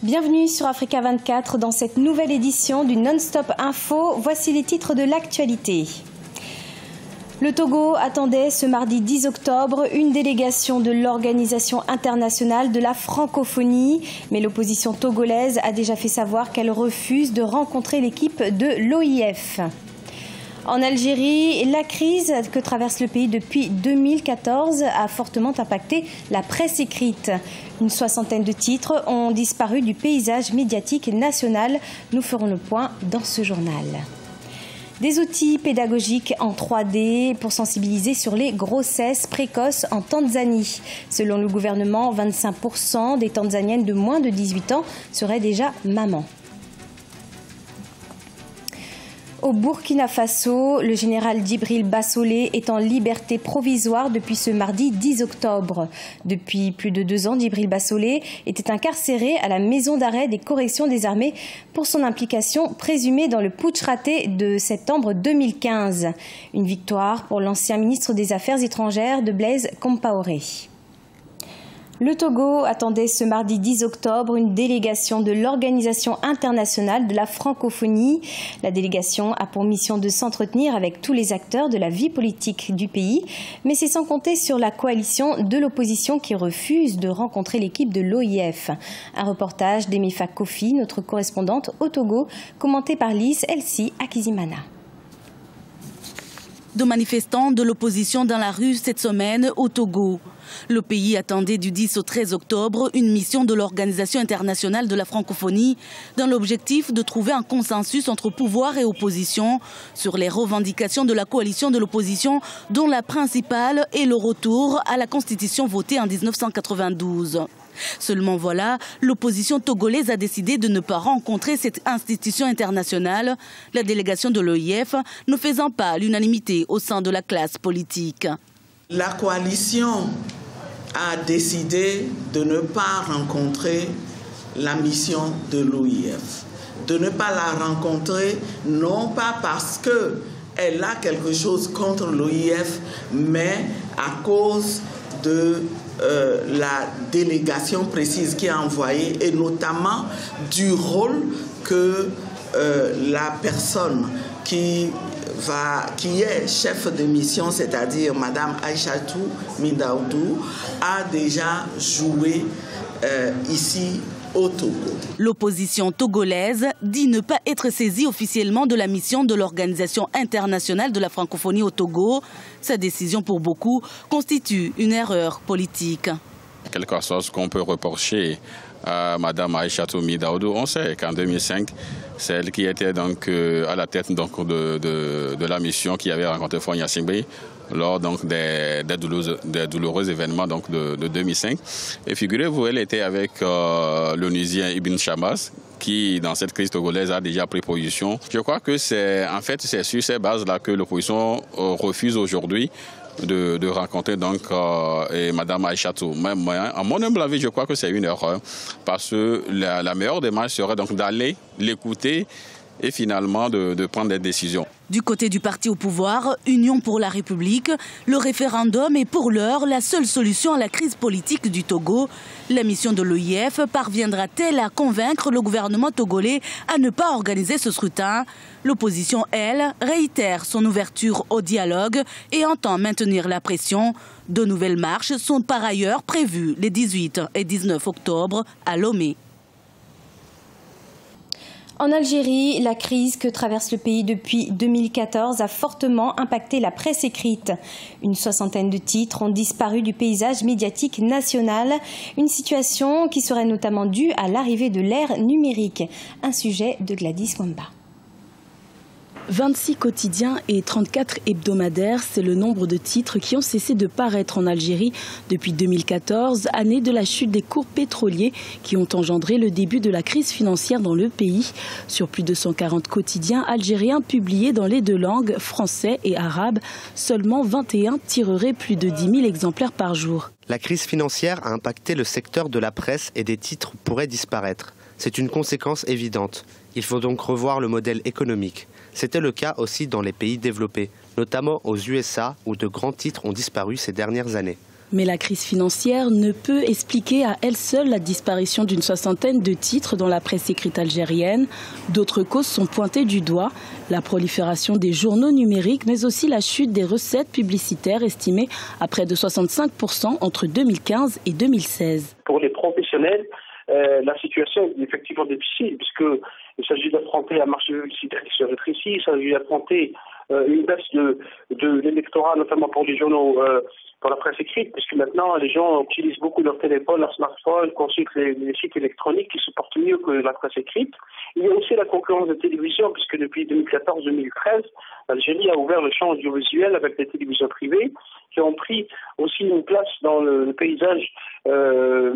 Bienvenue sur Africa 24 dans cette nouvelle édition du Non-Stop Info. Voici les titres de l'actualité. Le Togo attendait ce mardi 10 octobre une délégation de l'Organisation internationale de la francophonie. Mais l'opposition togolaise a déjà fait savoir qu'elle refuse de rencontrer l'équipe de l'OIF. En Algérie, la crise que traverse le pays depuis 2014 a fortement impacté la presse écrite. Une soixantaine de titres ont disparu du paysage médiatique national. Nous ferons le point dans ce journal. Des outils pédagogiques en 3D pour sensibiliser sur les grossesses précoces en Tanzanie. Selon le gouvernement, 25% des Tanzaniennes de moins de 18 ans seraient déjà mamans. Au Burkina Faso, le général Djibril Bassolé est en liberté provisoire depuis ce mardi 10 octobre. Depuis plus de 2 ans, Djibril Bassolé était incarcéré à la maison d'arrêt des corrections des armées pour son implication présumée dans le putsch raté de septembre 2015. Une victoire pour l'ancien ministre des Affaires étrangères de Blaise Compaoré. Le Togo attendait ce mardi 10 octobre une délégation de l'Organisation internationale de la francophonie. La délégation a pour mission de s'entretenir avec tous les acteurs de la vie politique du pays, mais c'est sans compter sur la coalition de l'opposition qui refuse de rencontrer l'équipe de l'OIF. Un reportage d'Emifa Kofi, notre correspondante au Togo, commenté par Lys Elsie Akizimana. De manifestants de l'opposition dans la rue cette semaine au Togo. Le pays attendait du 10 au 13 octobre une mission de l'Organisation internationale de la francophonie dans l'objectif de trouver un consensus entre pouvoir et opposition sur les revendications de la coalition de l'opposition dont la principale est le retour à la constitution votée en 1992. Seulement voilà, l'opposition togolaise a décidé de ne pas rencontrer cette institution internationale, la délégation de l'OIF ne faisant pas l'unanimité au sein de la classe politique. La coalition a décidé de ne pas rencontrer la mission de l'OIF, de ne pas la rencontrer non pas parce qu'elle a quelque chose contre l'OIF, mais à cause de la délégation précise qui a envoyé et notamment du rôle que la personne qui est chef de mission, c'est-à-dire Madame Aïchatou Midaoudou, a déjà joué ici au Togo. L'opposition togolaise dit ne pas être saisie officiellement de la mission de l'Organisation internationale de la francophonie au Togo. Sa décision pour beaucoup constitue une erreur politique. Quelque chose qu'on peut reprocher à Mme Aïchatou Midaoudou, on sait qu'en 2005, c'est elle qui était donc à la tête donc, de la mission qui avait rencontré Faure Gnassingbé lors donc, des douloureux événements donc, de 2005. Et figurez-vous, elle était avec l'Onusien Ibn Chamas, qui, dans cette crise togolaise, a déjà pris position. Je crois que c'est sur ces bases-là que l'opposition refuse aujourd'hui de rencontrer donc Mme Aïchatou. À mon humble avis, je crois que c'est une erreur, parce que la meilleure démarche serait donc d'aller l'écouter et finalement de prendre des décisions. Du côté du parti au pouvoir, Union pour la République, le référendum est pour l'heure la seule solution à la crise politique du Togo. La mission de l'OIF parviendra-t-elle à convaincre le gouvernement togolais à ne pas organiser ce scrutin? L'opposition, elle, réitère son ouverture au dialogue et entend maintenir la pression. De nouvelles marches sont par ailleurs prévues les 18 et 19 octobre à Lomé. En Algérie, la crise que traverse le pays depuis 2014 a fortement impacté la presse écrite. Une soixantaine de titres ont disparu du paysage médiatique national, une situation qui serait notamment due à l'arrivée de l'ère numérique. Un sujet de Gladys Wamba. 26 quotidiens et 34 hebdomadaires, c'est le nombre de titres qui ont cessé de paraître en Algérie depuis 2014, année de la chute des cours pétroliers qui ont engendré le début de la crise financière dans le pays. Sur plus de 140 quotidiens algériens publiés dans les 2 langues, français et arabe, seulement 21 tireraient plus de 10 000 exemplaires par jour. La crise financière a impacté le secteur de la presse et des titres pourraient disparaître. C'est une conséquence évidente. Il faut donc revoir le modèle économique. C'était le cas aussi dans les pays développés, notamment aux USA où de grands titres ont disparu ces dernières années. Mais la crise financière ne peut expliquer à elle seule la disparition d'une soixantaine de titres dans la presse écrite algérienne. D'autres causes sont pointées du doigt, la prolifération des journaux numériques, mais aussi la chute des recettes publicitaires estimées à près de 65% entre 2015 et 2016. Pour les professionnels, la situation est effectivement difficile puisqu'il s'agit d'affronter un marché publicitaire qui se rétrécit, il s'agit d'affronter une baisse de l'électorat, notamment pour les journaux, pour la presse écrite, puisque maintenant les gens utilisent beaucoup leur téléphone, leur smartphone, consultent les sites électroniques qui se portent mieux que la presse écrite. Il y a aussi la concurrence de télévision, puisque depuis 2014-2013, l'Algérie a ouvert le champ audiovisuel avec des télévisions privées qui ont pris aussi une place dans le paysage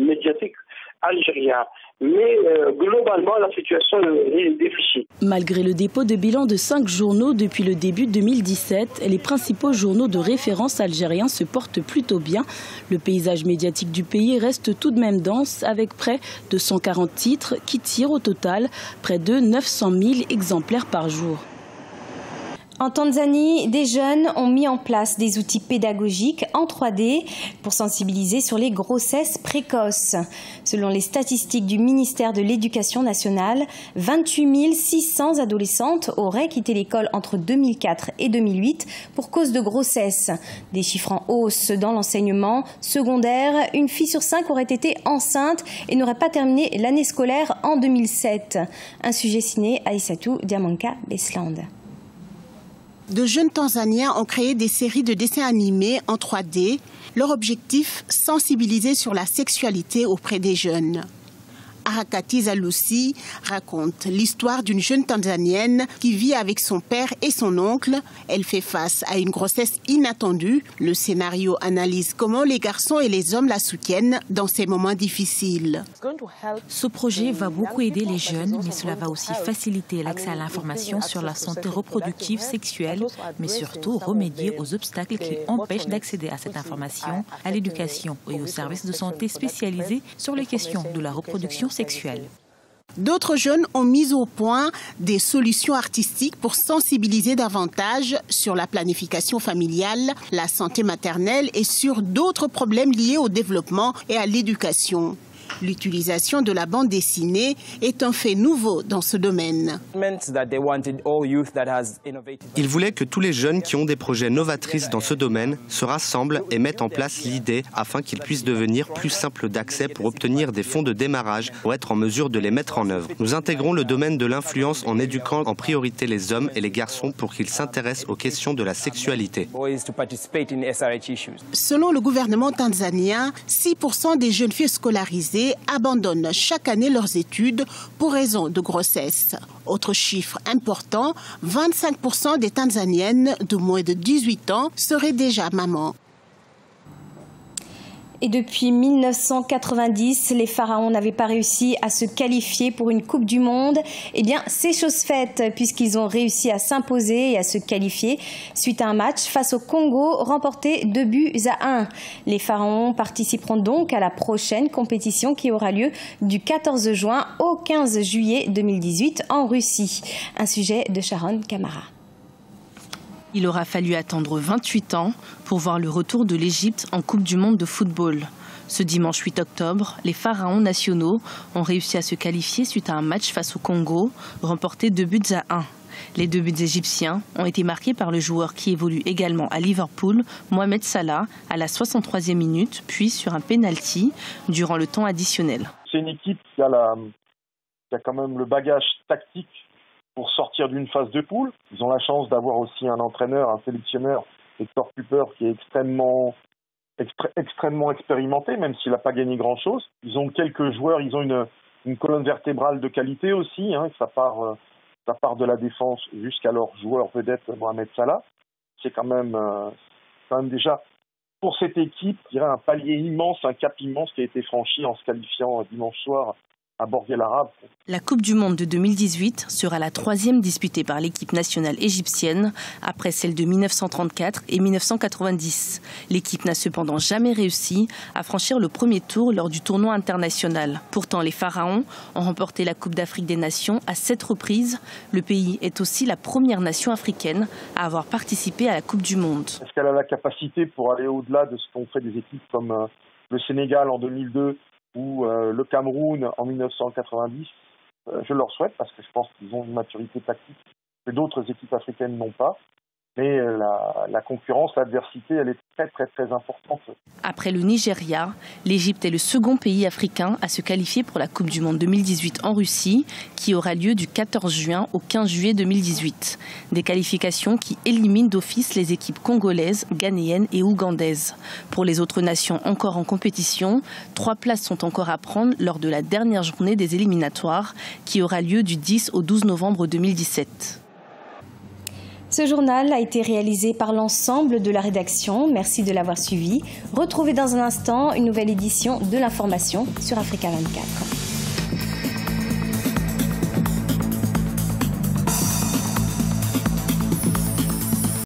médiatique algérien. Mais globalement, la situation est difficile. Malgré le dépôt de bilan de 5 journaux depuis le début 2017, les principaux journaux de référence algériens se portent plutôt bien. Le paysage médiatique du pays reste tout de même dense, avec près de 140 titres qui tirent au total près de 900 000 exemplaires par jour. En Tanzanie, des jeunes ont mis en place des outils pédagogiques en 3D pour sensibiliser sur les grossesses précoces. Selon les statistiques du ministère de l'Éducation nationale, 28 600 adolescentes auraient quitté l'école entre 2004 et 2008 pour cause de grossesse. Des chiffres en hausse dans l'enseignement secondaire. Une fille sur 5 aurait été enceinte et n'aurait pas terminé l'année scolaire en 2007. Un sujet signé Aïssatou Diamanka Besland. De jeunes Tanzaniens ont créé des séries de dessins animés en 3D. Leur objectif, sensibiliser sur la sexualité auprès des jeunes. Harakati Zalusi raconte l'histoire d'une jeune Tanzanienne qui vit avec son père et son oncle. Elle fait face à une grossesse inattendue. Le scénario analyse comment les garçons et les hommes la soutiennent dans ces moments difficiles. Ce projet va beaucoup aider les jeunes, mais cela va aussi faciliter l'accès à l'information sur la santé reproductive sexuelle, mais surtout remédier aux obstacles qui empêchent d'accéder à cette information, à l'éducation et aux services de santé spécialisés sur les questions de la reproduction sexuelle. D'autres jeunes ont mis au point des solutions artistiques pour sensibiliser davantage sur la planification familiale, la santé maternelle et sur d'autres problèmes liés au développement et à l'éducation. L'utilisation de la bande dessinée est un fait nouveau dans ce domaine. Ils voulaient que tous les jeunes qui ont des projets novatrices dans ce domaine se rassemblent et mettent en place l'idée afin qu'ils puissent devenir plus simples d'accès pour obtenir des fonds de démarrage pour être en mesure de les mettre en œuvre. Nous intégrons le domaine de l'influence en éduquant en priorité les hommes et les garçons pour qu'ils s'intéressent aux questions de la sexualité. Selon le gouvernement tanzanien, 6% des jeunes filles scolarisées abandonnent chaque année leurs études pour raison de grossesse. Autre chiffre important, 25% des Tanzaniennes de moins de 18 ans seraient déjà mamans. Et depuis 1990, les Pharaons n'avaient pas réussi à se qualifier pour une Coupe du Monde. Eh bien, c'est chose faite puisqu'ils ont réussi à s'imposer et à se qualifier suite à un match face au Congo remporté 2-1. Les Pharaons participeront donc à la prochaine compétition qui aura lieu du 14 juin au 15 juillet 2018 en Russie. Un sujet de Sharon Camara. Il aura fallu attendre 28 ans pour voir le retour de l'Égypte en Coupe du Monde de football. Ce dimanche 8 octobre, les Pharaons nationaux ont réussi à se qualifier suite à un match face au Congo, remporté 2-1. Les 2 buts égyptiens ont été marqués par le joueur qui évolue également à Liverpool, Mohamed Salah, à la 63e minute, puis sur un penalty durant le temps additionnel. C'est une équipe qui a quand même le bagage tactique pour sortir d'une phase de poule. Ils ont la chance d'avoir aussi un entraîneur, un sélectionneur, Hector Cooper, qui est extrêmement expérimenté, même s'il n'a pas gagné grand-chose. Ils ont quelques joueurs, ils ont une colonne vertébrale de qualité aussi, ça part de la défense jusqu'à leur joueur vedette, Mohamed Salah. C'est quand même déjà, pour cette équipe, je dirais un palier immense, un cap immense qui a été franchi en se qualifiant dimanche soir Borg El Arab. La Coupe du Monde de 2018 sera la 3e disputée par l'équipe nationale égyptienne, après celle de 1934 et 1990. L'équipe n'a cependant jamais réussi à franchir le premier tour lors du tournoi international. Pourtant, les Pharaons ont remporté la Coupe d'Afrique des Nations à 7 reprises. Le pays est aussi la première nation africaine à avoir participé à la Coupe du Monde. Est-ce qu'elle a la capacité pour aller au-delà de ce qu'ont fait des équipes comme le Sénégal en 2002 ou le Cameroun en 1990 ? Je leur souhaite parce que je pense qu'ils ont une maturité tactique que d'autres équipes africaines n'ont pas. Mais la concurrence, l'adversité, elle est très très très importante. Après le Nigeria, l'Égypte est le second pays africain à se qualifier pour la Coupe du Monde 2018 en Russie, qui aura lieu du 14 juin au 15 juillet 2018. Des qualifications qui éliminent d'office les équipes congolaises, ghanéennes et ougandaises. Pour les autres nations encore en compétition, 3 places sont encore à prendre lors de la dernière journée des éliminatoires, qui aura lieu du 10 au 12 novembre 2017. Ce journal a été réalisé par l'ensemble de la rédaction. Merci de l'avoir suivi. Retrouvez dans un instant une nouvelle édition de l'information sur Africa 24.